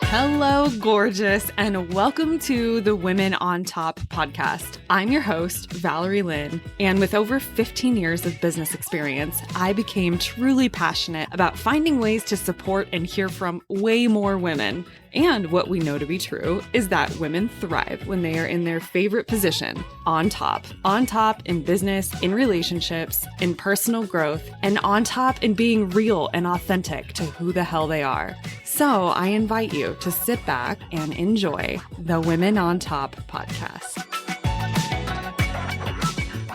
Hello, gorgeous, and welcome to the Women on Top podcast. I'm your host, Valerie Lynn, and with over 15 years of business experience, I became truly passionate about finding ways to support and hear from way more women. And what we know to be true is that women thrive when they are in their favorite position, on top in business, in relationships, in personal growth, and on top in being real and authentic to who the hell they are. So I invite you to sit back and enjoy the Women on Top podcast.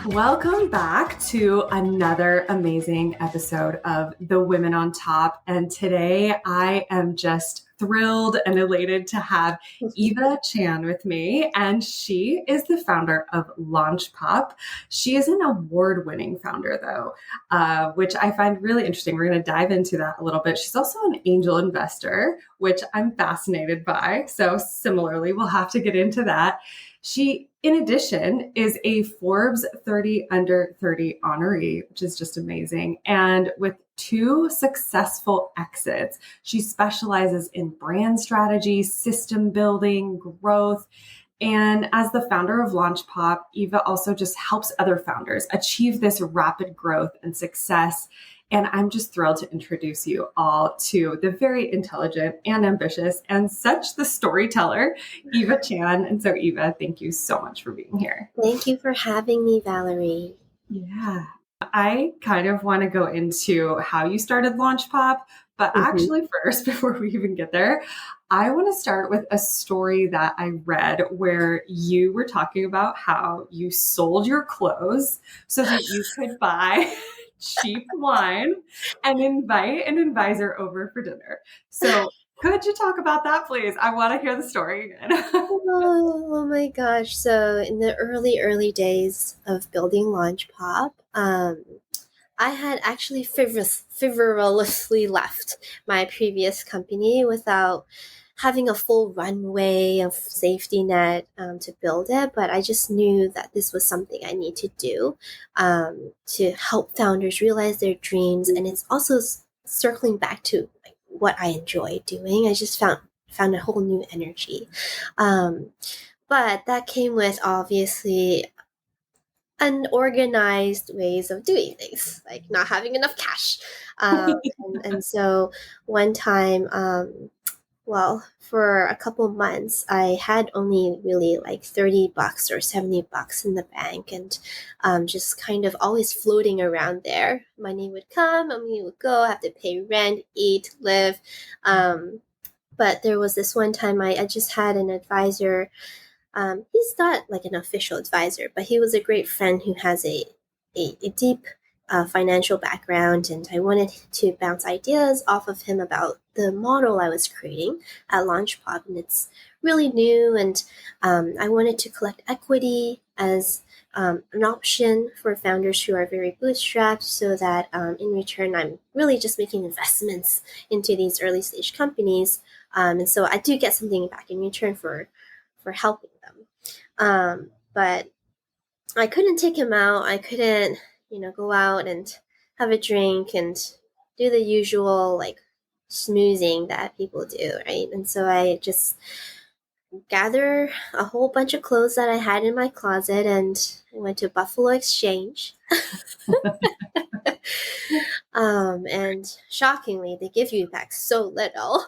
Welcome back to another amazing episode of the Women on Top. And today I am just thrilled and elated to have Eva Chan with me. And she is the founder of LaunchPop. She is an award-winning founder, though, which I find really interesting. We're going to dive into that a little bit. She's also an angel investor, which I'm fascinated by. So similarly, we'll have to get into that. She, in addition, is a Forbes 30 Under 30 honoree, which is just amazing. And with 2 successful exits, she specializes in brand strategy, system building, growth. And as the founder of LaunchPop, Eva also just helps other founders achieve this rapid growth and success. And I'm just thrilled to introduce you all to the very intelligent and ambitious and such the storyteller, Eva Chan. And so, Eva, thank you so much for being here. Thank you for having me, Valerie. Yeah. I kind of want to go into how you started LaunchPop, but actually first, before we even get there, I want to start with a story that I read where you were talking about how you sold your clothes so that you could buy cheap wine and invite an advisor over for dinner. So could you talk about that, please? I want to hear the story again. Oh my gosh. So in the early days of building LaunchPop, I had actually frivolously left my previous company without having a full runway of safety net to build it. But I just knew that this was something I need to do to help founders realize their dreams. And it's also circling back to what I enjoy doing. I just found a whole new energy. But that came with obviously unorganized ways of doing things, like not having enough cash. And so one time, for a couple of months, I had only really like $30 or $70 in the bank, and just kind of always floating around there. Money would come, money would go, I have to pay rent, eat, live. But there was this one time I just had an advisor. He's not like an official advisor, but he was a great friend who has a deep financial background, and I wanted to bounce ideas off of him about the model I was creating at LaunchPop, and it's really new, and I wanted to collect equity as an option for founders who are very bootstrapped, so that in return I'm really just making investments into these early stage companies, and so I do get something back in return for helping them. But I couldn't take him out. I couldn't, go out and have a drink and do the usual like smoozing that people do, right? And so I just gather a whole bunch of clothes that I had in my closet, and I went to Buffalo Exchange. And shockingly, they give you back so little.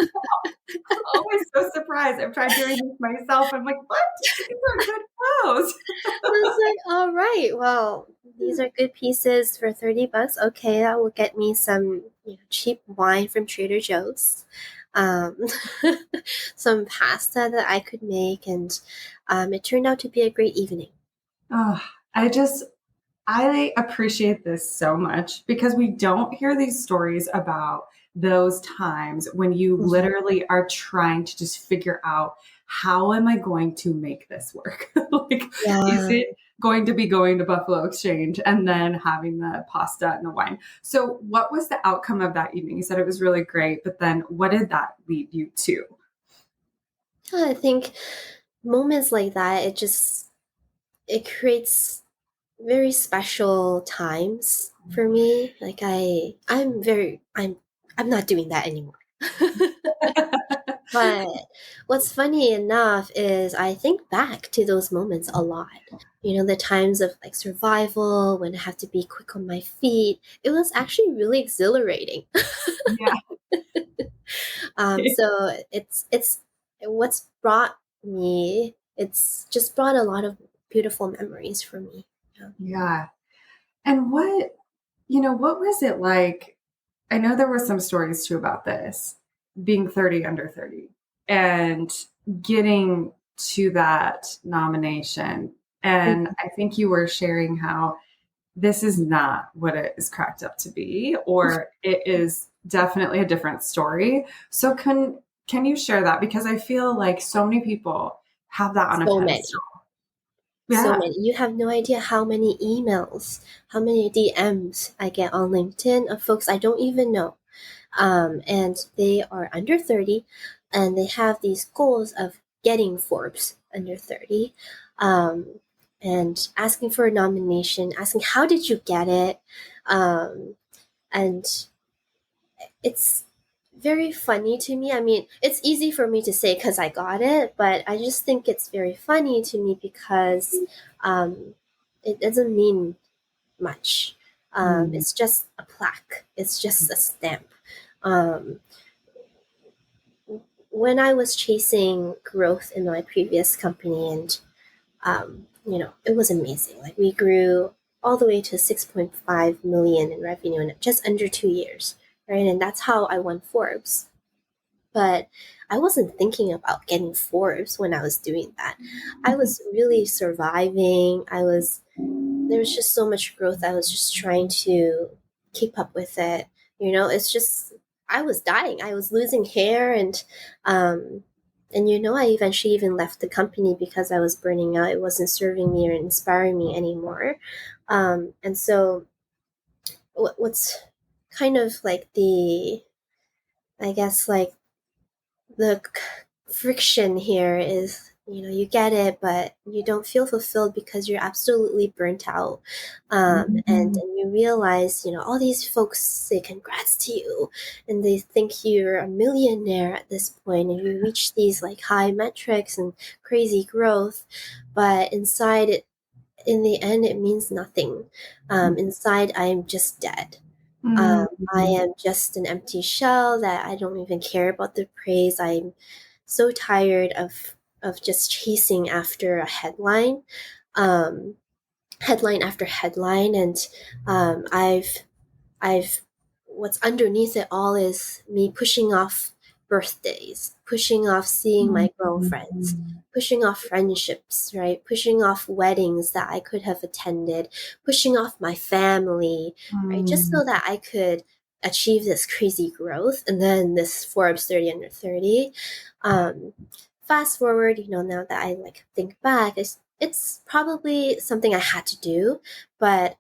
I'm always so surprised. I've tried doing this myself. I'm like, what? These are good clothes. I was like, all right, well, these are good pieces for $30. Okay, that will get me some cheap wine from Trader Joe's, some pasta that I could make, and it turned out to be a great evening. Oh, I appreciate this so much because we don't hear these stories about those times when you literally are trying to just figure out, how am I going to make this work? Is it going to be going to Buffalo Exchange and then having the pasta and the wine? So what was the outcome of that evening? You said it was really great, but then what did that lead you to? I think moments like that, it creates very special times for me. Like I'm not doing that anymore. But what's funny enough is I think back to those moments a lot. You know, the times of like survival when I have to be quick on my feet. It was actually really exhilarating. Yeah. So it's what's brought me. It's just brought a lot of beautiful memories for me. Yeah. Yeah. And what was it like? I know there were some stories too about this, being 30 under 30 and getting to that nomination. And I think you were sharing how this is not what it is cracked up to be, or it is definitely a different story. So can you share that? Because I feel like so many people have that on a So pedestal. many. So Yeah. many. You have no idea how many emails, how many DMs I get on LinkedIn of folks I don't even know. And they are under 30 and they have these goals of getting Forbes under 30, and asking for a nomination, asking, how did you get it? And it's very funny to me. I mean, it's easy for me to say because I got it, but I just think it's very funny to me because um, it doesn't mean much. Mm. It's just a plaque, it's just a stamp. Um, when I was chasing growth in my previous company, and it was amazing. Like we grew all the way to 6.5 million in revenue in just under 2 years, right? And that's how I won Forbes. But I wasn't thinking about getting Forbes when I was doing that. I was really surviving. There was just so much growth. I was just trying to keep up with it. It's just, I was dying. I was losing hair, um, I eventually even left the company because I was burning out. It wasn't serving me or inspiring me anymore. And so, what's kind of like I guess, like the friction here is, you get it, but you don't feel fulfilled because you're absolutely burnt out. And you realize, all these folks say congrats to you and they think you're a millionaire at this point and you reach these like high metrics and crazy growth, but inside it, in the end, it means nothing. Inside, I'm just dead. I Mm. am just an empty shell that I don't even care about the praise. I'm so tired of just chasing after a um, headline after headline, and I've what's underneath it all is me pushing off birthdays, pushing off seeing my girlfriends, pushing off friendships, right? Pushing off weddings that I could have attended, pushing off my family, right? Just so that I could achieve this crazy growth and then this Forbes 30 under 30. Um, Fast forward, now that I like think back, it's probably something I had to do, but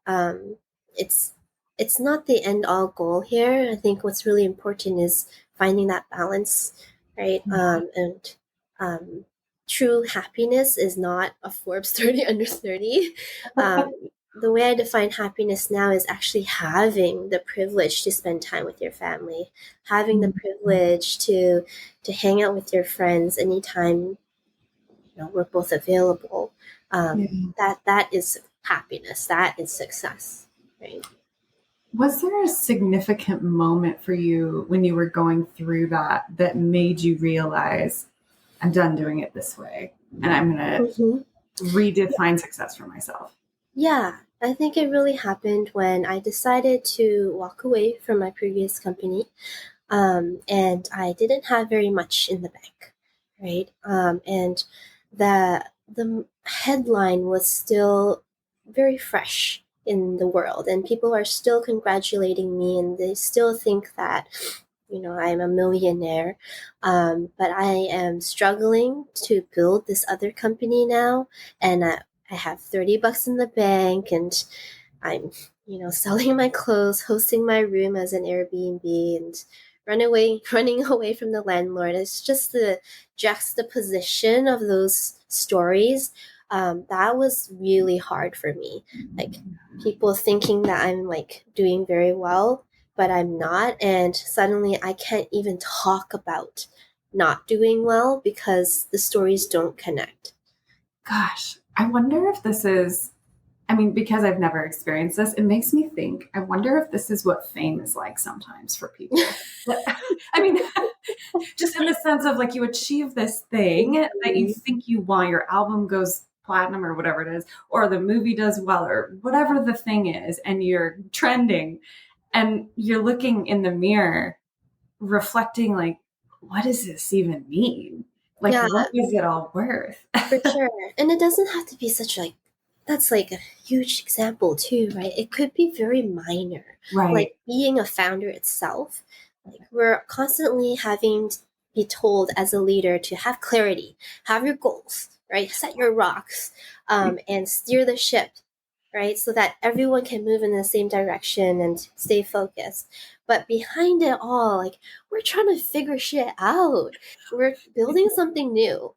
it's it's not the end all goal here. I think what's really important is finding that balance, right? And true happiness is not a Forbes 30 under 30. The way I define happiness now is actually having the privilege to spend time with your family, having the privilege to hang out with your friends anytime we're both available. That is happiness. That is success, right? Was there a significant moment for you when you were going through that made you realize I'm done doing it this way and I'm going to Mm-hmm. redefine success for myself? Yeah, I think it really happened when I decided to walk away from my previous company, and I didn't have very much in the bank, right? And the headline was still very fresh in the world, and people are still congratulating me, and they still think that I'm a millionaire, but I am struggling to build this other company now, and I have 30 bucks in the bank, and I'm, selling my clothes, hosting my room as an Airbnb, and running away from the landlord. It's just the juxtaposition of those stories that was really hard for me. Like people thinking that I'm like doing very well, but I'm not. And suddenly I can't even talk about not doing well because the stories don't connect. Gosh, I wonder if this is, I mean, because I've never experienced this, it makes me think, I wonder if this is what fame is like sometimes for people. I mean, just in the sense of like you achieve this thing that you think you want, your album goes platinum or whatever it is, or the movie does well, or whatever the thing is, and you're trending and you're looking in the mirror, reflecting like, what does this even mean? Like, Yeah, what is it all worth? for sure. And it doesn't have to be such like that's like a huge example too, right? It could be very minor. Like Right. being a founder itself, like we're constantly having to be told as a leader to have clarity, have your goals, right? Set your rocks, and steer the ship, right? So that everyone can move in the same direction and stay focused. But behind it all, like we're trying to figure shit out. We're building something new,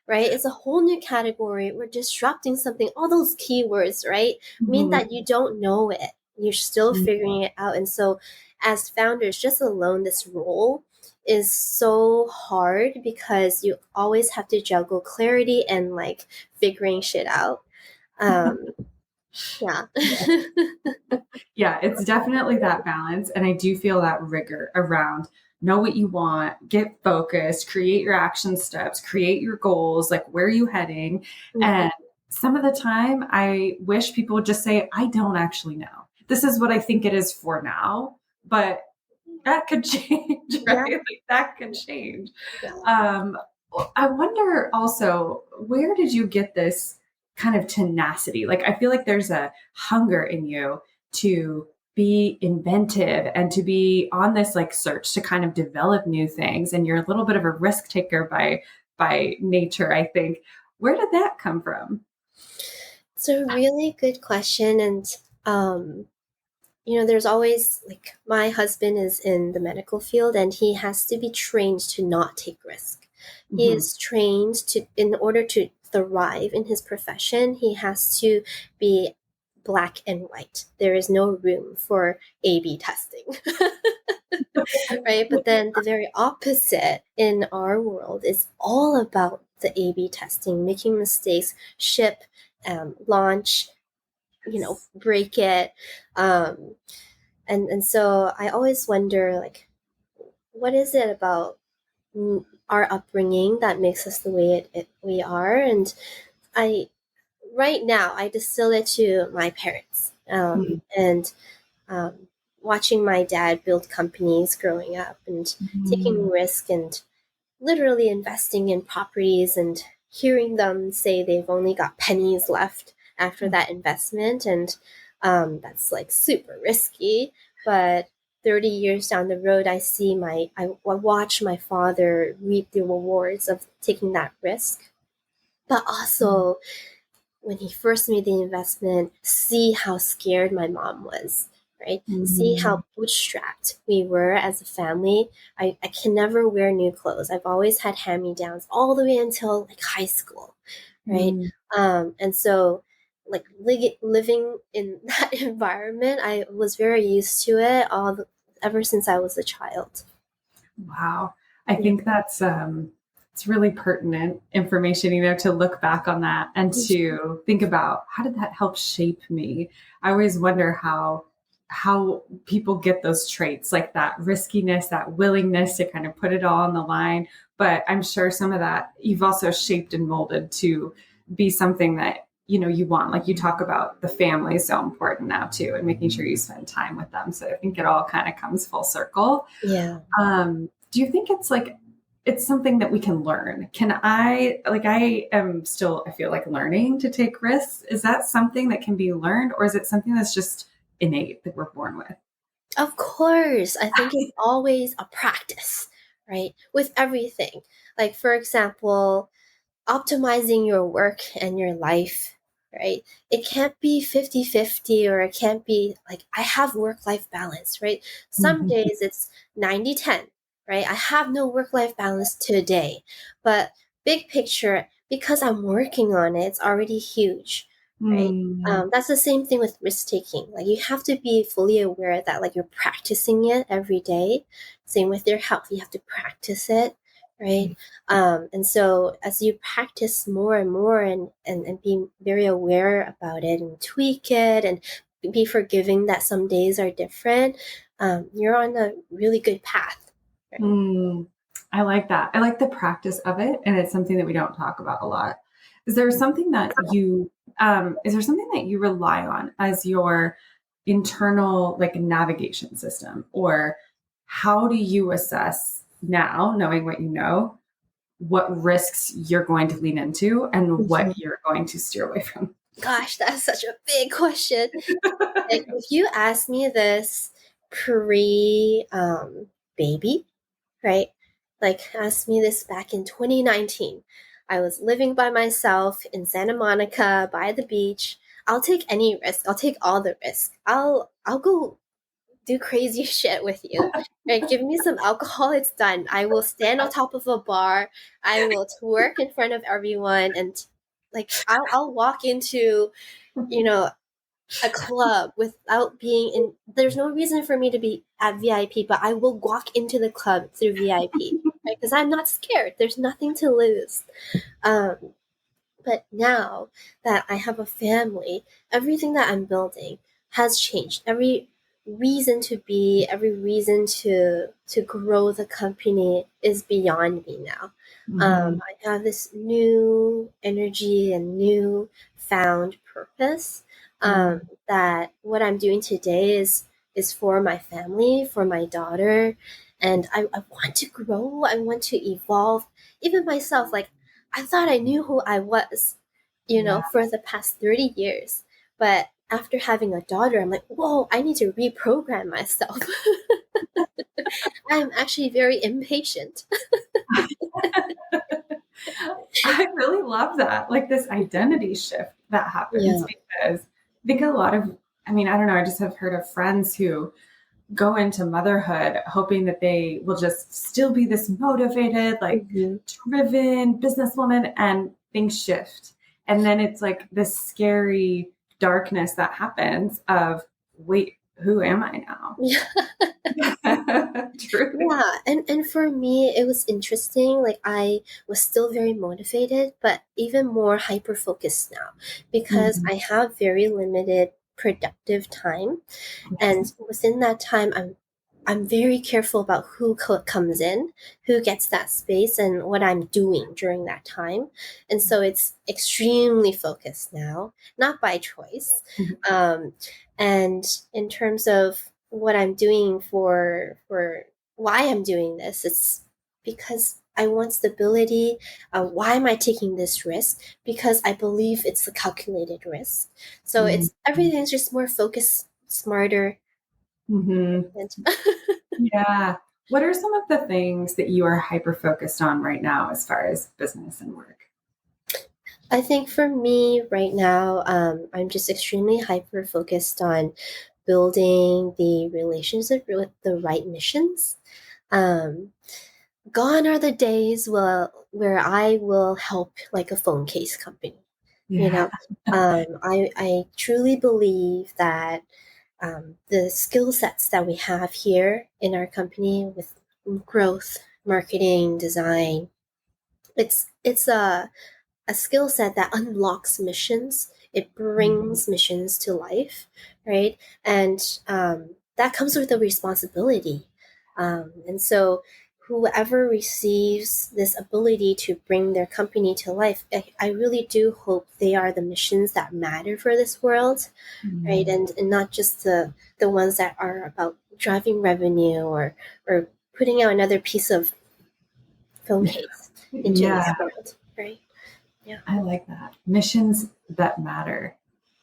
right? It's a whole new category. We're disrupting something. All those keywords, right, mean Mhm. that you don't know it. You're still figuring it out. And so, as founders, just alone, this role is so hard because you always have to juggle clarity and like figuring shit out. Um, yeah. Yeah, it's definitely that balance. And I do feel that rigor around know what you want, get focused, create your action steps, create your goals, like where are you heading? Mhm. And some of the time, I wish people would just say, I don't actually know. This is what I think it is for now, but that could change, right? Yeah. Like that could change. Yeah. Um, I wonder also, where did you get this kind of tenacity? Like, I feel like there's a hunger in you to be inventive and to be on this like search to kind of develop new things. And you're a little bit of a risk taker by nature, I think. Where did that come from? It's a really good question. And, um, there's always like my husband is in the medical field and he has to be trained to not take risk. He Mm-hmm. is trained to, in order to thrive in his profession, he has to be black and white. There is no room for A/B testing. Right? But then the very opposite in our world is all about the A/B testing, making mistakes, ship, launch, break it. Um, and so I always wonder, like, what is it about our upbringing that makes us the way we are? And I, right now, I distill it to my parents, and um, watching my dad build companies growing up and taking Mm-hmm. risk and literally investing in properties and hearing them say they've only got pennies left after that investment. And that's like super risky. But 30 years down the road, I watch my father reap the rewards of taking that risk. But also, when he first made the investment, see how scared my mom was, right? See Mm-hmm. how bootstrapped we were as a family. I can never wear new clothes. I've always had hand me downs all the way until like high school, right? And so, like living in that environment, I was very used to it ever since I was a child. Wow. I Yeah. think that's it's really pertinent information, to look back on that and to think about how did that help shape me. I always wonder how people get those traits, like that riskiness, that willingness to kind of put it all on the line. But I'm sure some of that you've also shaped and molded to be something that you want. Like you talk about the family is so important now too, and making sure you spend time with them. So I think it all kind of comes full circle. Yeah. Do you think it's like it's something that we can learn? I am still, I feel like learning to take risks. Is that something that can be learned, or is it something that's just innate that we're born with? Of course, I think it's always a practice, right? With everything. Like, for example, optimizing your work and your life, right? It can't be 50-50, or it can't be like I have work-life balance, right? Some Mhm. days it's 90-10, right? I have no work-life balance today. But big picture, because I'm working on it, it's already huge, right? Mm. That's the same thing with risk taking. Like you have to be fully aware that like you're practicing it every day. Same with your health, you have to practice it, right? And so as you practice more and more and be very aware about it and tweak it and be forgiving that some days are different, you're on a really good path, right? Mm. I like that. I like the practice of it, and it's something that we don't talk about a lot. Is there something that you rely on as your internal like navigation system, or how do you assess now, knowing what you know, what risks you're going to lean into and what Mhm. you're going to steer away from? Gosh, that's such a big question. Like if you asked me this pre baby, right? Like asked me this back in 2019. I was living by myself in Santa Monica by the beach. I'll take any risk. I'll take all the risk. I'll go do crazy shit with you. Right? Give me some alcohol, it's done. I will stand on top of a bar. I will twerk in front of everyone and like I'll walk into, you know, a club without being in. There's no reason for me to be at VIP, but I will walk into the club through VIP, right? Because I'm not scared. There's nothing to lose. Um, but now that I have a family, everything that I'm building has changed. Every reason to be, every reason to grow the company is beyond me now. Mhm. I have this new energy and new found purpose. Mm. That what I'm doing today is for my family, for my daughter, and I want to grow. I want to evolve. Even myself, like I thought I knew who I was, Yeah. for the past 30 years. But after having a daughter, I'm like, whoa, I need to reprogram myself. I'm actually very impatient. I really love that. Like this identity shift that happens Yeah. because I think a lot of, I mean, I don't know, I just have heard of friends who go into motherhood hoping that they will just still be this motivated, like Hmm. driven businesswoman, and things shift. And then it's like this scary darkness that happens of, wait, who am I now? Yeah. Truly. Yeah. And for me, it was interesting. Like I was still very motivated, but even more hyper focused now because Mhm. I have very limited productive time. And Yes. within that time, I'm very careful about who comes in, who gets that space, and what I'm doing during that time. And so it's extremely focused now, not by choice. Mhm. Um, and in terms of what I'm doing for why I'm doing this, it's because I want stability. Why am I taking this risk? Because I believe it's a calculated risk. So Mhm. it's everything's just more focused, smarter. Mhm. And Yeah. What are some of the things that you are hyper focused on right now as far as business and work? I think for me right now, I'm just extremely hyper focused on building the relationship with the right missions. Um, Gone are the days where I will help like a phone case company. You Yeah. know, I truly believe that the skill sets that we have here in our company with growth, marketing, design, it's a skill set that unlocks missions. It brings missions to life, right? And that comes with a responsibility. And so, whoever receives this ability to bring their company to life, I really do hope they are the missions that matter for this world, right? Mm. And not just the ones that are about driving revenue or putting out another piece of phone case into Yeah, this world, right? Yeah. I like that. Missions that matter.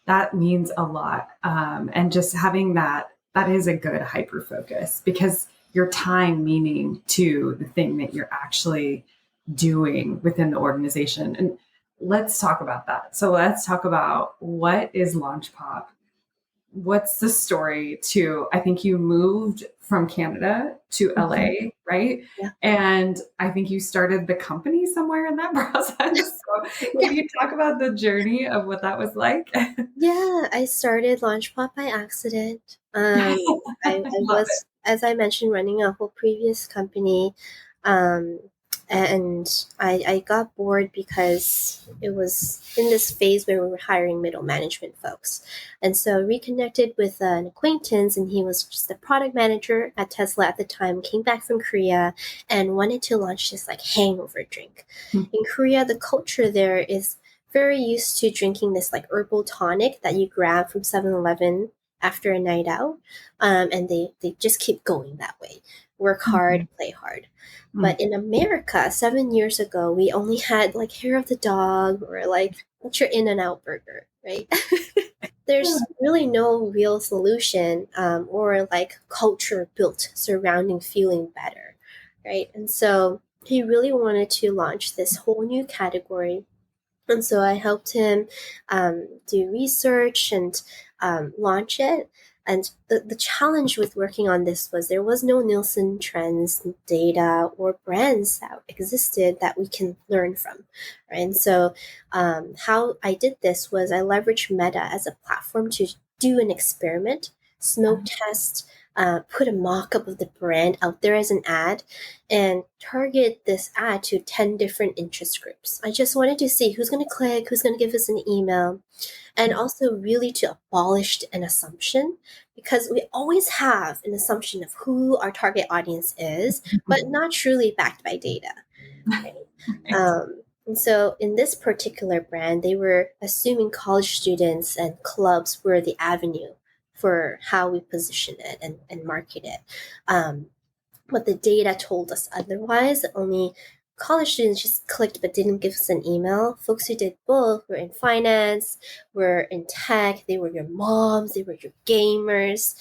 That means a lot. And just having that is a good hyper focus because your time meaning to the thing that you're actually doing within the organization. And let's talk about that. So let's talk about what is LaunchPop? what's the story to, I think you moved from Canada to LA, right? Yeah. And I think you started the company somewhere in that process. So Yeah. can you talk about the journey of what that was like? Yeah, I started LaunchPop by accident. I Love it. was, as I mentioned, running a whole previous company, um, and I got bored because it was in this phase where we were hiring middle management folks, and so reconnected with an acquaintance, and he was just a product manager at Tesla at the time. Came back from Korea and wanted to launch this like hangover drink. In Korea, the culture there is very used to drinking this like herbal tonic that you grab from 7-Eleven after a night out. And they just keep going that way. Work hard, play hard. But in America, 7 years ago, we only had like hair of the dog or like what's your In-N-Out burger, right? There's really no real solution or like culture built surrounding feeling better, right? And so he really wanted to launch this whole new category, and so I helped him do research and launch it. And the challenge with working on this was there was no Nielsen trends data or brands that existed that we can learn from. Right? And so how I did this was I leveraged Meta as a platform to do an experiment, smoke test, put a mock-up of the brand out there as an ad, and target this ad to 10 different interest groups. I just wanted to see who's going to click, who's going to give us an email, and also really to abolish an assumption, because we always have an assumption of who our target audience is, but not truly backed by data. Right? And so in this particular brand, they were assuming college students and clubs were the avenue for how we position it and market it. But the data told us otherwise. Only college students just clicked but didn't give us an email. Folks who did both were in finance, were in tech, they were your moms, they were your gamers.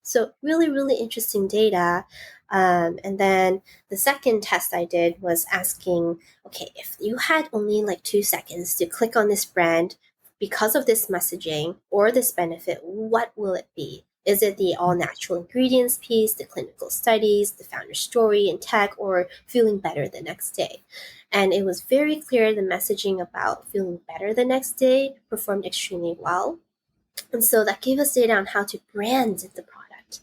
So really, really interesting data. And then the second test I did was asking, okay, if you had only like 2 seconds to click on this brand because of this messaging or this benefit, what will it be? Is it the all natural ingredients piece, the clinical studies, the founder story in tech, or feeling better the next day? And it was very clear the messaging about feeling better the next day performed extremely well. And so that gave us data on how to brand the product.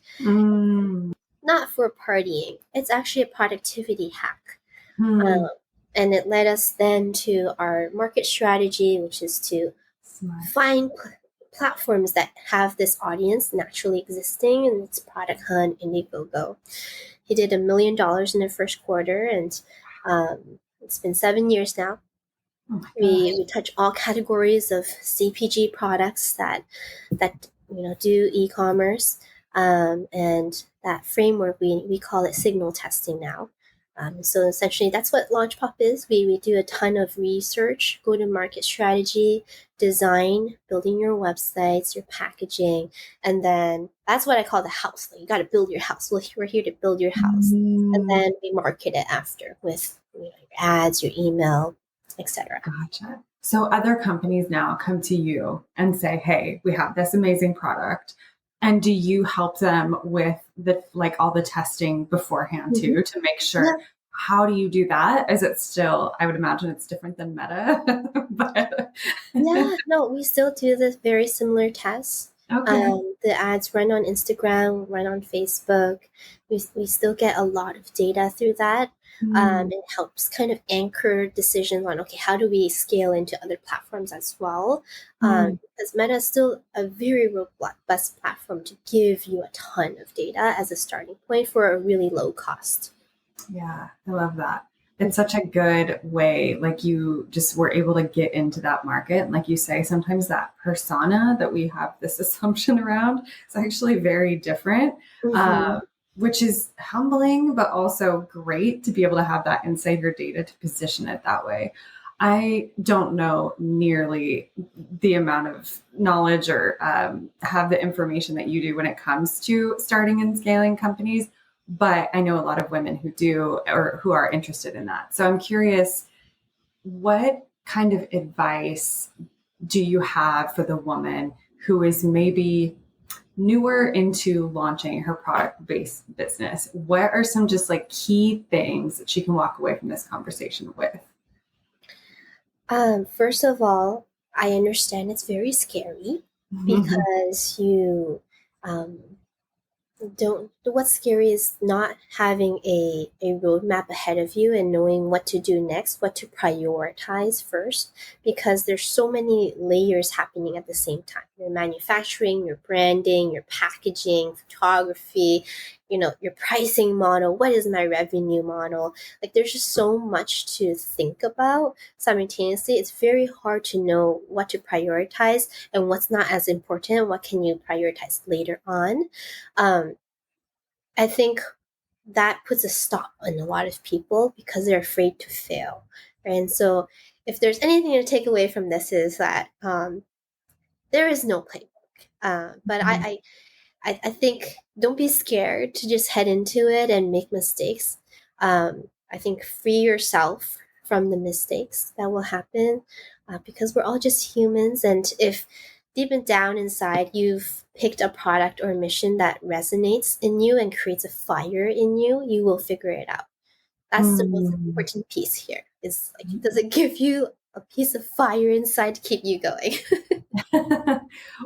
Not for partying. It's actually a productivity hack. And it led us then to our market strategy, which is to find platforms that have this audience naturally existing, and it's Product Hunt, Indiegogo. He did $1 million in the first quarter, and it's been 7 years now. We touch all categories of CPG products that do e-commerce, and that framework we call it signal testing now. So essentially, that's what LaunchPop is. We do a ton of research, go-to-market strategy, design, building your websites, your packaging, and then that's what I call the house. Like, you got to build your house. We're here to build your house, and then we market it after with your ads, your email, etc. Gotcha. So other companies now come to you and say, "Hey, we have this amazing product." And do you help them with all the testing beforehand too, to make sure? Yeah. How do you do that? Is it still, I would imagine it's different than Meta, but yeah, no, we still do this very similar tests. Okay. The ads run on Instagram, run on Facebook. We still get a lot of data through that. It helps kind of anchor decisions on, okay, how do we scale into other platforms as well? Because Meta is still a very robust platform to give you a ton of data as a starting point for a really low cost. Yeah, I love that. It's such a good way, like you just were able to get into that market. Like you say, sometimes that persona that we have this assumption around is actually very different, which is humbling, but also great to be able to have that insider data to position it that way. I don't know nearly the amount of knowledge or have the information that you do when it comes to starting and scaling companies. But I know a lot of women who do or who are interested in that. So I'm curious, what kind of advice do you have for the woman who is maybe newer into launching her product-based business, what are some just like key things that she can walk away from this conversation with? First of all, I understand it's very scary because you um, don't what's scary is not having a roadmap ahead of you and knowing what to do next, what to prioritize first, because there's so many layers happening at the same time. Your manufacturing, your branding, your packaging, photography, your pricing model, what is my revenue model? Like there's just so much to think about simultaneously. It's very hard to know what to prioritize and what's not as important, what can you prioritize later on. I think that puts a stop on a lot of people because they're afraid to fail, right? And so if there's anything to take away from this is that there is no playbook. But I think don't be scared to just head into it and make mistakes. I think free yourself from the mistakes that will happen because we're all just humans. And if deep and down inside you've picked a product or a mission that resonates in you and creates a fire in you, you will figure it out. That's the most important piece here is like, does it give you a piece of fire inside to keep you going?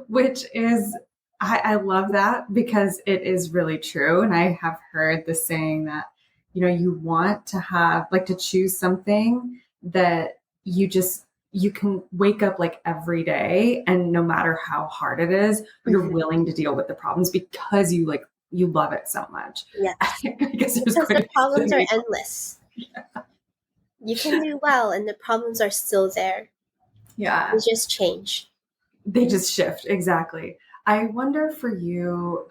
Which is, I love that because it is really true. And I have heard the saying that, you want to have like to choose something that you can wake up like every day and no matter how hard it is, you're willing to deal with the problems because you love it so much. Yeah. I guess because the problems are endless. Yeah. You can do well and the problems are still there. Yeah. They just change. They just shift. Exactly. I wonder for you,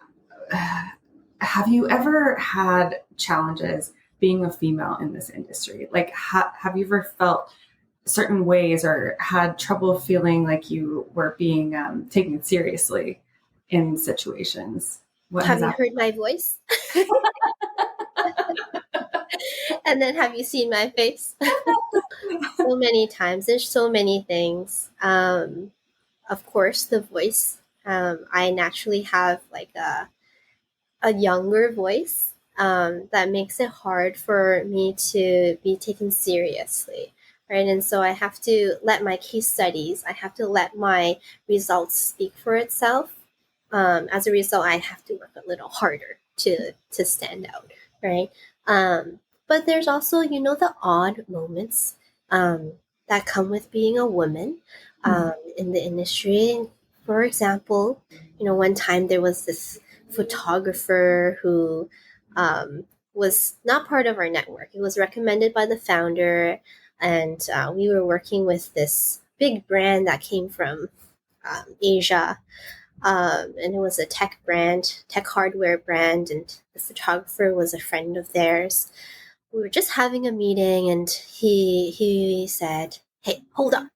have you ever had challenges being a female in this industry? Like, have you ever felt certain ways or had trouble feeling like you were being taken seriously in situations? Have you heard my voice? And then have you seen my face? So many times. There's so many things. Of course, the voice. I naturally have like a younger voice that makes it hard for me to be taken seriously. Right. And so I have to let my case studies, I have to let my results speak for itself. As a result, I have to work a little harder to stand out. Right. But there's also, the odd moments that come with being a woman in the industry. For example, one time there was this photographer who was not part of our network. It was recommended by the founder, and we were working with this big brand that came from Asia. And it was a tech hardware brand, and the photographer was a friend of theirs. We were just having a meeting, and he said, "Hey, hold on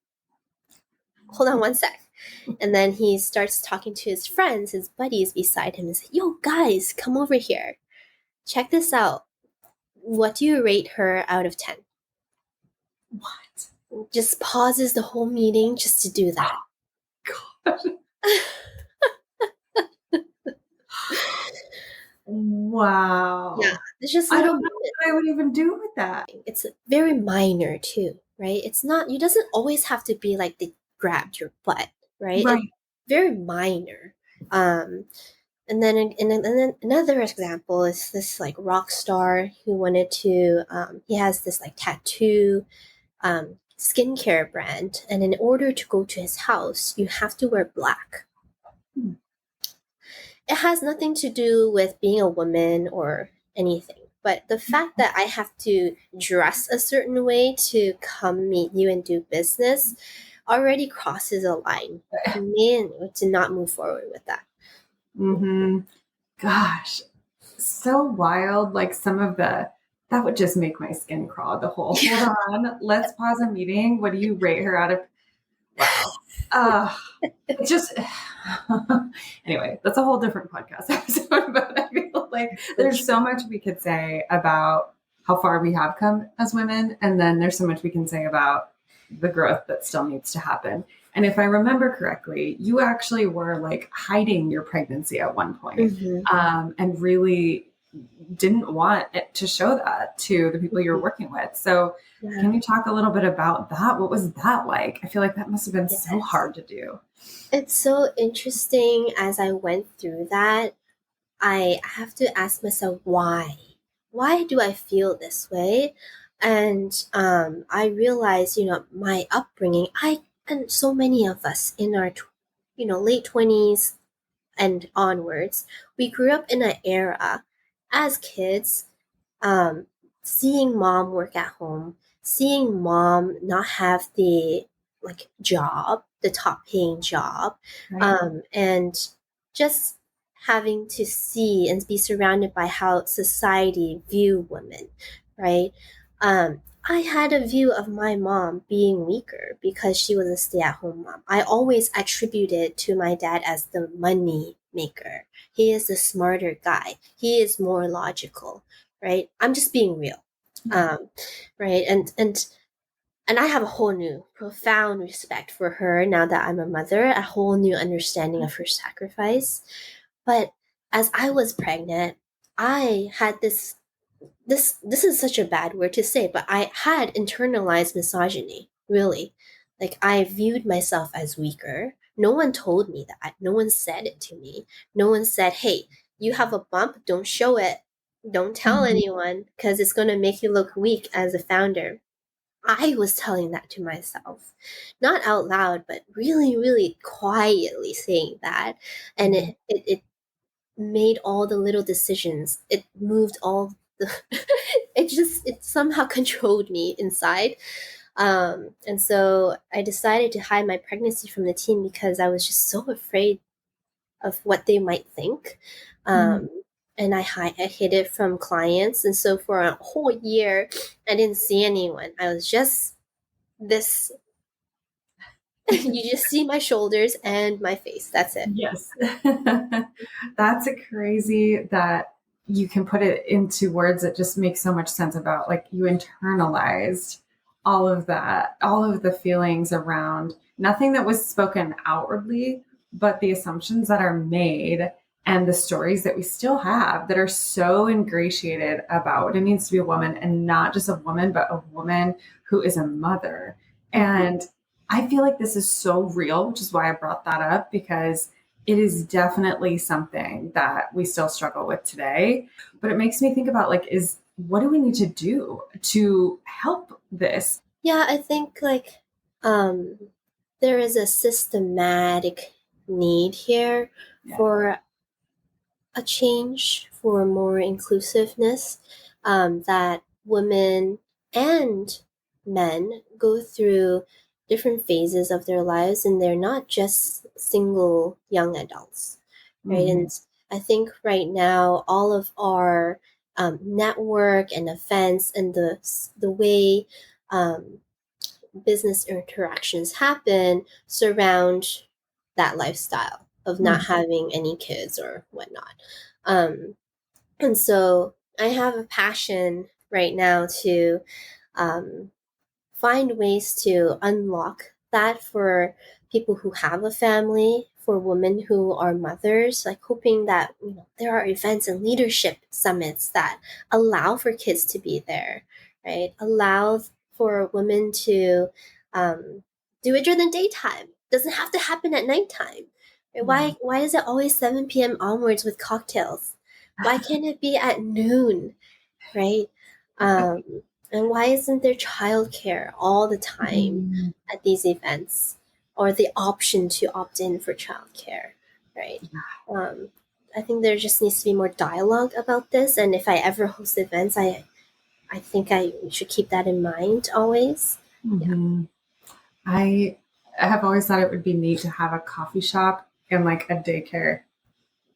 1 sec." And then he starts talking to his friends, his buddies beside him, and says, "Yo, guys, come over here. Check this out. What do you rate her out of 10? What? Just pauses the whole meeting just to do that. God. Wow. Yeah, it's just I don't know what I would even do with that. It's very minor too, right? It doesn't always have to be like they grabbed your butt, right? Right. It's very minor. And then another example is this like rock star who wanted to, he has this like tattoo skincare brand. And in order to go to his house, you have to wear black. It has nothing to do with being a woman or anything. But the fact that I have to dress a certain way to come meet you and do business already crosses a line. Man, to not move forward with that. Mm-hmm. Gosh, so wild. Like that would just make my skin crawl. The whole, hold on, let's pause a meeting. What do you rate her out of? Wow. Just anyway, that's a whole different podcast episode. But I feel like there's so much we could say about how far we have come as women, and then there's so much we can say about the growth that still needs to happen. And if I remember correctly, you actually were like hiding your pregnancy at one point, Mm-hmm. and really didn't want it to show that to the people you're Mm-hmm. working with. So Yeah. can you talk a little bit about that? What was that like? I feel like that must have been so Yes. hard to do. It's so interesting as I went through that. I have to ask myself why. Why do I feel this way? And I realized, my upbringing. I and so many of us in our, late 20s and onwards, we grew up in an era as kids, um, seeing mom work at home, seeing mom not have the job, the top paying job, Right. and just having to see and be surrounded by how society view women, right? I had a view of my mom being weaker because she was a stay-at-home mom. I always attributed to my dad as the money maker. He is the smarter guy. He is more logical, right? I'm just being real, um, right? And I have a whole new profound respect for her now that I'm a mother, a whole new understanding of her sacrifice. But as I was pregnant, I had this is such a bad word to say, but I had internalized misogyny, really. Like I viewed myself as weaker. No one told me that. No one said it to me. No one said, "Hey, you have a bump, don't show it. Don't tell Mhm. anyone because it's going to make you look weak as a founder." I was telling that to myself, not out loud, but really, really quietly saying that. And Mhm. it made all the little decisions. It moved all the, it somehow controlled me inside. And so I decided to hide my pregnancy from the team because I was just so afraid of what they might think. Mhm. Um, and I hid it from clients. And so for a whole year, I didn't see anyone. I was just this. You just see my shoulders and my face. That's it. Yes. That's a crazy that you can put it into words that just make so much sense about like you internalized all of that, all of the feelings around nothing that was spoken outwardly, but the assumptions that are made and the stories that we still have that are so ingratiated about what it means to be a woman and not just a woman, but a woman who is a mother. Mhm. And I feel like this is so real, which is why I brought that up because it is definitely something that we still struggle with today. But it makes me think about like, is what do we need to do to help this? Yeah, I think um, there is a systematic need here Yeah. for a change, for more inclusiveness, that women and men go through different phases of their lives and they're not just single young adults, right? Mm-hmm. And I think right now all of our network and events and the way um, business interactions happen surround that lifestyle of not having any kids or whatnot. Um, and so I have a passion right now to um, find ways to unlock that for people who have a family, for women who are mothers, like hoping that there are events and leadership summits that allow for kids to be there, right? Allow for women to um, do it during the daytime. Doesn't have to happen at nighttime. Right? Yeah. Why is it always 7 p.m. onwards with cocktails? Why can't it be at noon, right? Um, and why isn't there childcare all the time Mm. at these events or the option to opt in for childcare, right? Um, I think there just needs to be more dialogue about this. And if I ever host events, I think I should keep that in mind always. Yeah. Mm-hmm. I have always thought it would be neat to have a coffee shop and like a daycare,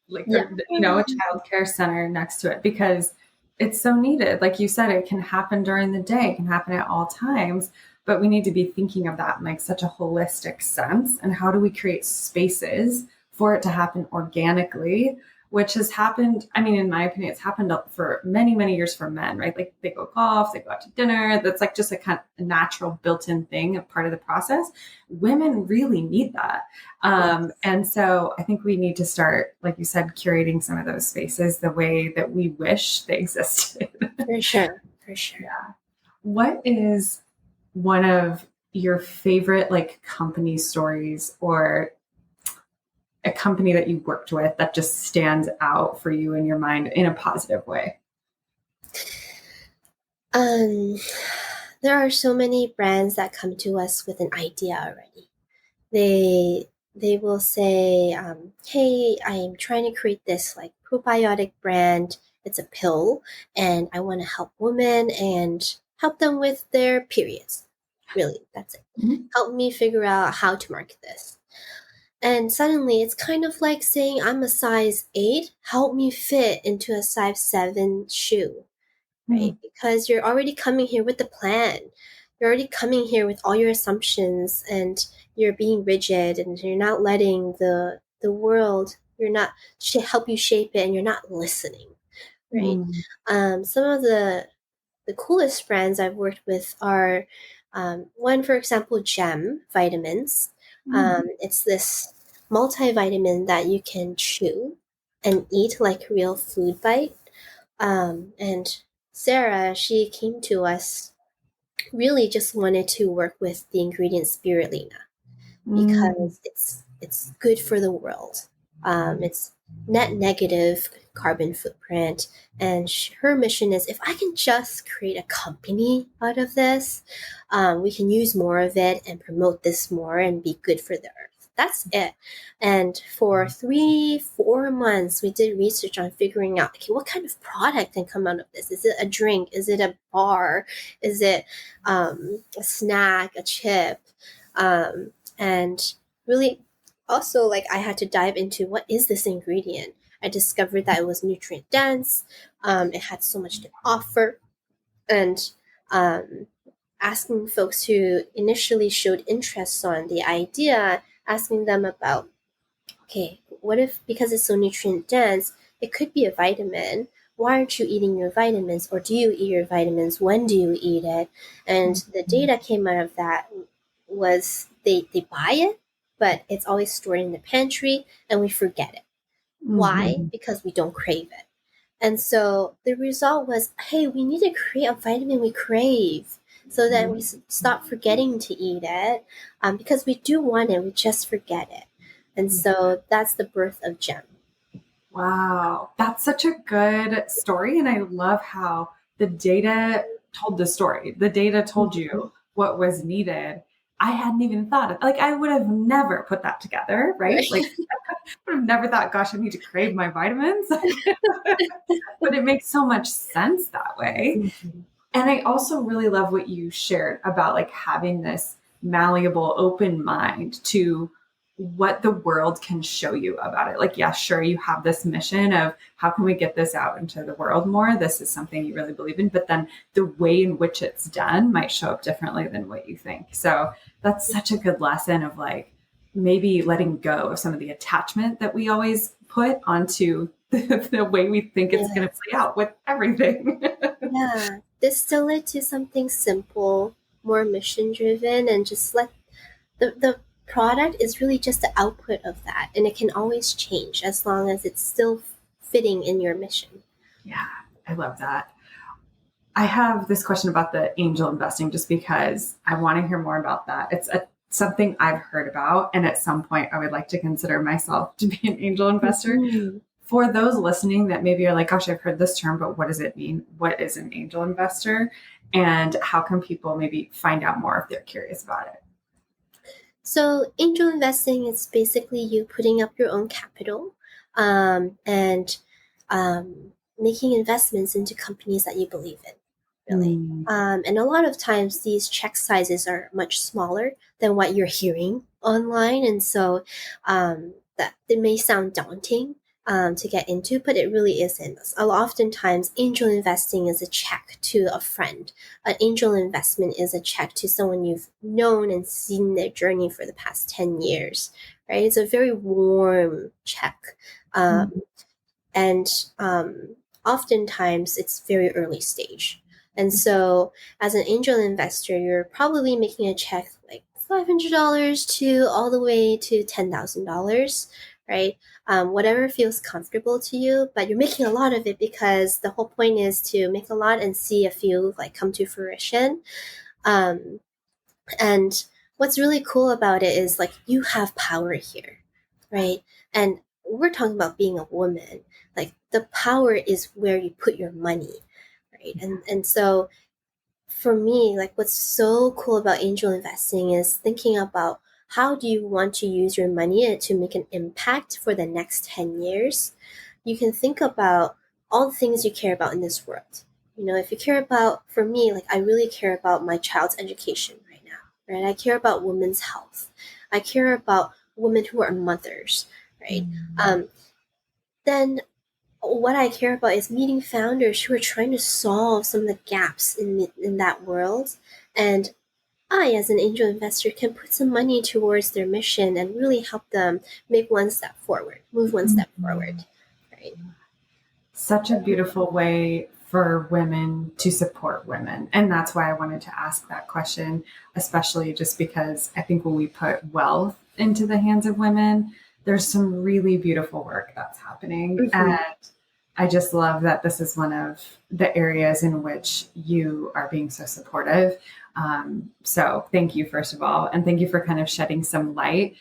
like Yeah. a childcare center next to it because it's so needed. Like you said, it can happen during the day, it can happen at all times, but we need to be thinking of that in like such a holistic sense. And how do we create spaces for it to happen organically which has happened. I mean, in my opinion, it's happened for many, many years for men, right? Like they go golf, they go out to dinner. That's like just a kind of a natural built-in thing, a part of the process. Women really need that. And so I think we need to start, like you said, curating some of those spaces the way that we wish they existed. For sure. For sure. Yeah. What is one of your favorite like company stories or a company that you worked with that just stands out for you in your mind in a positive way? There are so many brands that come to us with an idea already. They will say, hey, I'm trying to create this like probiotic brand. It's a pill, and I want to help women and help them with their periods. Really, that's it. Mm-hmm. Help me figure out how to market this. And suddenly it's kind of like saying, I'm a size 8, help me fit into a size 7 shoe, right? Because you're already coming here with the plan. You're already coming here with all your assumptions, and you're being rigid, and you're not letting the world, you're not help you shape it, and you're not listening, right? Some of the coolest brands I've worked with are one, for example, Gem vitamins. It's this multivitamin that you can chew and eat like real food bite. And Sarah, she came to us, really just wanted to work with the ingredient spirulina because it's good for the world. It's net negative carbon footprint, and her mission is, if I can just create a company out of this, we can use more of it and promote this more and be good for the earth. That's it. And for 3-4 months, we did research on figuring out, okay, what kind of product can come out of this? Is it a drink? Is it a bar? Is it a snack, a chip? And really also, like, I had to dive into, what is this ingredient? I discovered that it was nutrient dense. It had so much to offer. And asking folks who initially showed interest on the idea, asking them about, okay, what if, because it's so nutrient dense, it could be a vitamin. Why aren't you eating your vitamins? Or do you eat your vitamins? When do you eat it? And the data came out of that was they buy it, but it's always stored in the pantry and we forget it. Why? Because we don't crave it. And so the result was, hey, we need to create a vitamin we crave so that we stop forgetting to eat it, because we do want it, we just forget it. And so that's the birth of Gem. Wow, that's such a good story. And I love how the data told the story. The data told you what was needed. I hadn't even thought of, like, I would have never put that together, right? Like, I would have never thought, gosh, I need to crave my vitamins. But it makes so much sense that way. And I also really love what you shared about like having this malleable, open mind to what the world can show you about it. Like, yeah, sure, you have this mission of how can we get this out into the world more? This is something you really believe in, but then the way in which it's done might show up differently than what you think. So that's such a good lesson of like maybe letting go of some of the attachment that we always put onto the way we think it's going to play out with everything. Yeah, distill it to something simple, more mission driven, and just let the product is really just the output of that, and it can always change as long as it's still fitting in your mission. Yeah, I love that. I have this question about the angel investing just because I want to hear more about that. It's something I've heard about, and at some point I would like to consider myself to be an angel investor. For those listening that maybe are like, gosh, I've heard this term, but what does it mean? What is an angel investor? And how can people maybe find out more if they're curious about it? So angel investing is basically you putting up your own capital, and making investments into companies that you believe in, really. And a lot of times these check sizes are much smaller than what you're hearing online. And so that it may sound daunting to get into, but it really isn't. Oftentimes, angel investing is a check to a friend. An angel investment is a check to someone you've known and seen their journey for the past 10 years, right? It's a very warm check. And oftentimes it's very early stage. And so as an angel investor, you're probably making a check like $500 to all the way to $10,000, right? Whatever feels comfortable to you, but you're making a lot of it because the whole point is to make a lot and see a few like come to fruition. Um, and what's really cool about it is like you have power here, right? And we're talking about being a woman. Like the power is where you put your money, right? And so for me, like what's so cool about angel investing is thinking about how do you want to use your money to make an impact for the next 10 years. You can think about all the things you care about in this world. You know, if you care about, for me, like I really care about my child's education right now, right? I care about women's health. I care about women who are mothers, right? Then what I care about is meeting founders who are trying to solve some of the gaps in that world. And I, as an angel investor, can put some money towards their mission and really help them make one step forward, move one step forward. Right. Such a beautiful way for women to support women. And that's why I wanted to ask that question, especially just because I think when we put wealth into the hands of women, there's some really beautiful work that's happening. Mm-hmm. And I just love that this is one of the areas in which you are being so supportive. So thank you, first of all, and thank you for kind of shedding some light.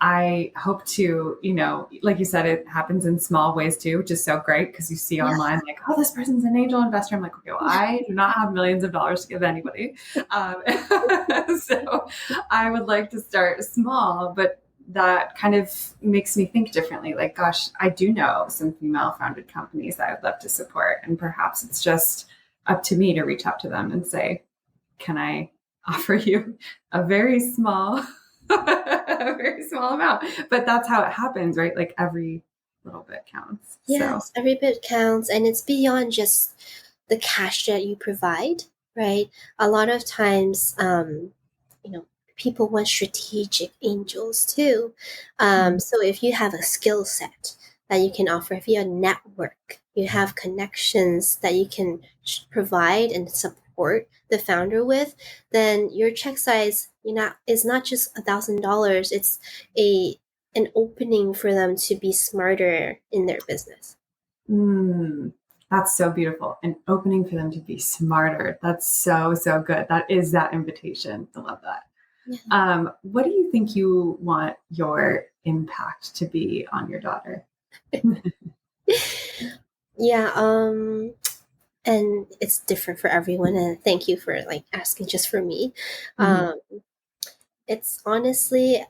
I hope to, you know, like you said, it happens in small ways too, which is so great because you see online like, oh, this person's an angel investor. I'm like, okay, well, I do not have millions of dollars to give anybody. So I would like to start small, but that kind of makes me think differently. Like, gosh, I do know some female founded companies that I'd love to support. And perhaps it's just up to me to reach out to them and say, can I offer you a very small amount? But that's how it happens, right? Like every little bit counts. Yes, so. Every bit counts. And it's beyond just the cash that you provide, right? A lot of times, you know, people want strategic angels too. So if you have a skill set that you can offer, if you have a network, you have connections that you can provide and support the founder with, then your check size, is not just $1,000. It's an opening for them to be smarter in their business. That's so beautiful. An opening for them to be smarter. That's so good. That is that invitation. I love that. Yeah. What do you think you want your impact to be on your daughter? Yeah. And it's different for everyone. And thank you for like asking just for me. Mm-hmm. It's honestly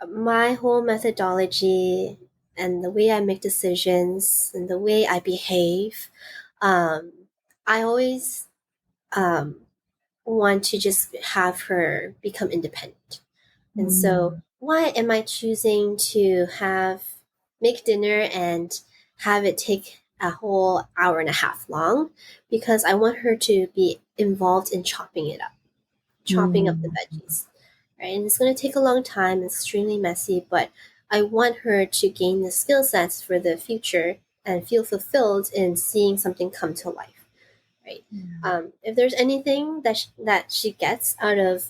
my whole methodology and the way I make decisions and the way I behave. I always want to just have her become independent. And so why am I choosing to make dinner and have it take a whole hour and a half long? Because I want her to be involved in chopping up the veggies. Right? And it's going to take a long time. It's extremely messy, but I want her to gain the skill sets for the future and feel fulfilled in seeing something come to life. Right? If there's anything that she gets out of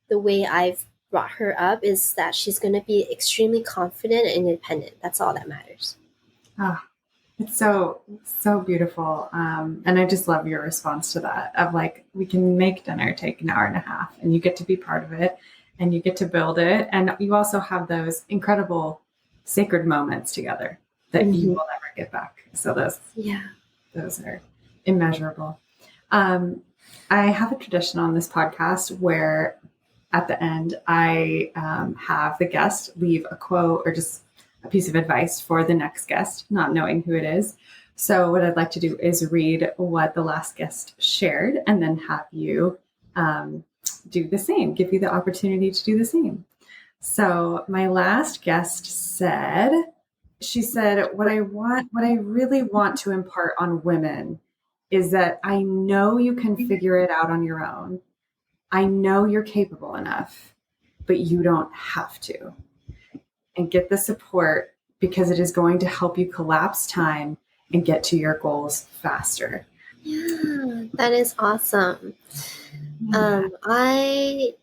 the way I've brought her up, is that she's going to be extremely confident and independent. That's all that matters. Oh, it's so beautiful. And I just love your response to that of like, we can make dinner take an hour and a half and you get to be part of it and you get to build it. And you also have those incredible sacred moments together that you will never get back. So those are immeasurable. I have a tradition on this podcast where at the end, I have the guest leave a quote or just a piece of advice for the next guest, not knowing who it is. So what I'd like to do is read what the last guest shared and then have you do the same, give you the opportunity to do the same. So my last guest said, what I really want to impart on women is that I know you can figure it out on your own. I know you're capable enough, but you don't have to. And get the support because it is going to help you collapse time and get to your goals faster. Yeah, that is awesome. Yeah. I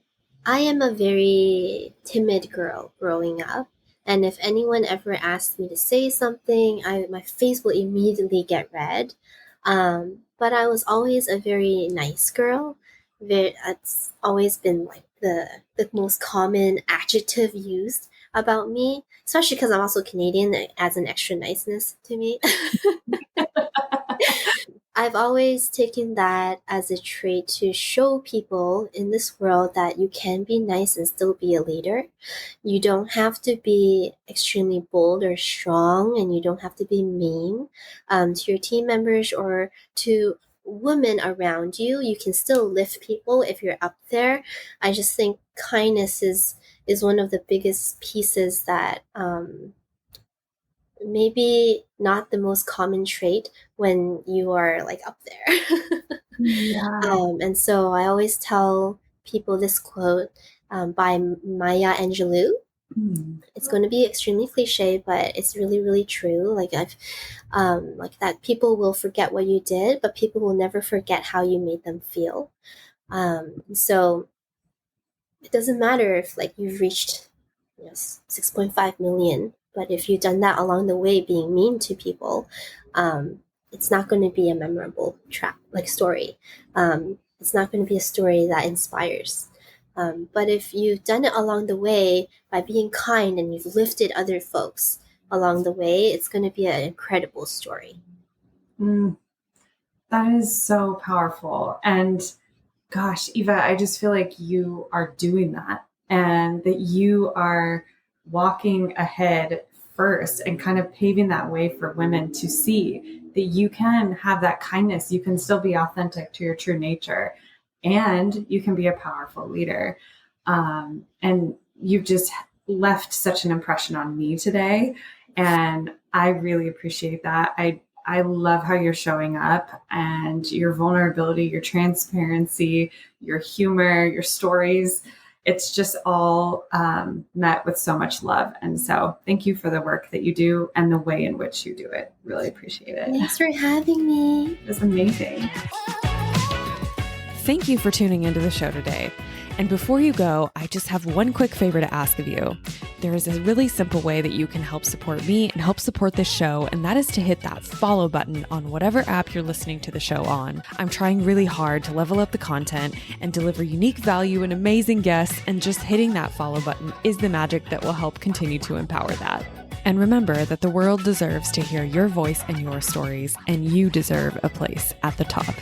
am a very timid girl growing up, and if anyone ever asked me to say something, my face will immediately get red. But I was always a very nice girl. It's always been like the most common adjective used about me, especially because I'm also Canadian. It adds an extra niceness to me. I've always taken that as a trait to show people in this world that you can be nice and still be a leader. You don't have to be extremely bold or strong, and you don't have to be mean to your team members or to women around you. You can still lift people if you're up there. I just think kindness is one of the biggest pieces that maybe not the most common trait when you are like up there. Yeah. And so I always tell people this quote by Maya Angelou. It's going to be extremely cliche, but it's really, really true. Like like that people will forget what you did, but people will never forget how you made them feel. So it doesn't matter if like you've reached 6.5 million, but if you've done that along the way being mean to people, it's not going to be a memorable story. It's not going to be a story that inspires. But if you've done it along the way by being kind and you've lifted other folks along the way, it's going to be an incredible story. That is so powerful. And gosh, Eva, I just feel like you are doing that and that you are walking ahead first and kind of paving that way for women to see that you can have that kindness. You can still be authentic to your true nature and you can be a powerful leader. And you've just left such an impression on me today. And I really appreciate that. I love how you're showing up and your vulnerability, your transparency, your humor, your stories. It's just all met with so much love. And so thank you for the work that you do and the way in which you do it. Really appreciate it. Thanks for having me. It was amazing. Thank you for tuning into the show today. And before you go, I just have one quick favor to ask of you. There is a really simple way that you can help support me and help support this show, and that is to hit that follow button on whatever app you're listening to the show on. I'm trying really hard to level up the content and deliver unique value and amazing guests, and just hitting that follow button is the magic that will help continue to empower that. And remember that the world deserves to hear your voice and your stories, and you deserve a place at the top.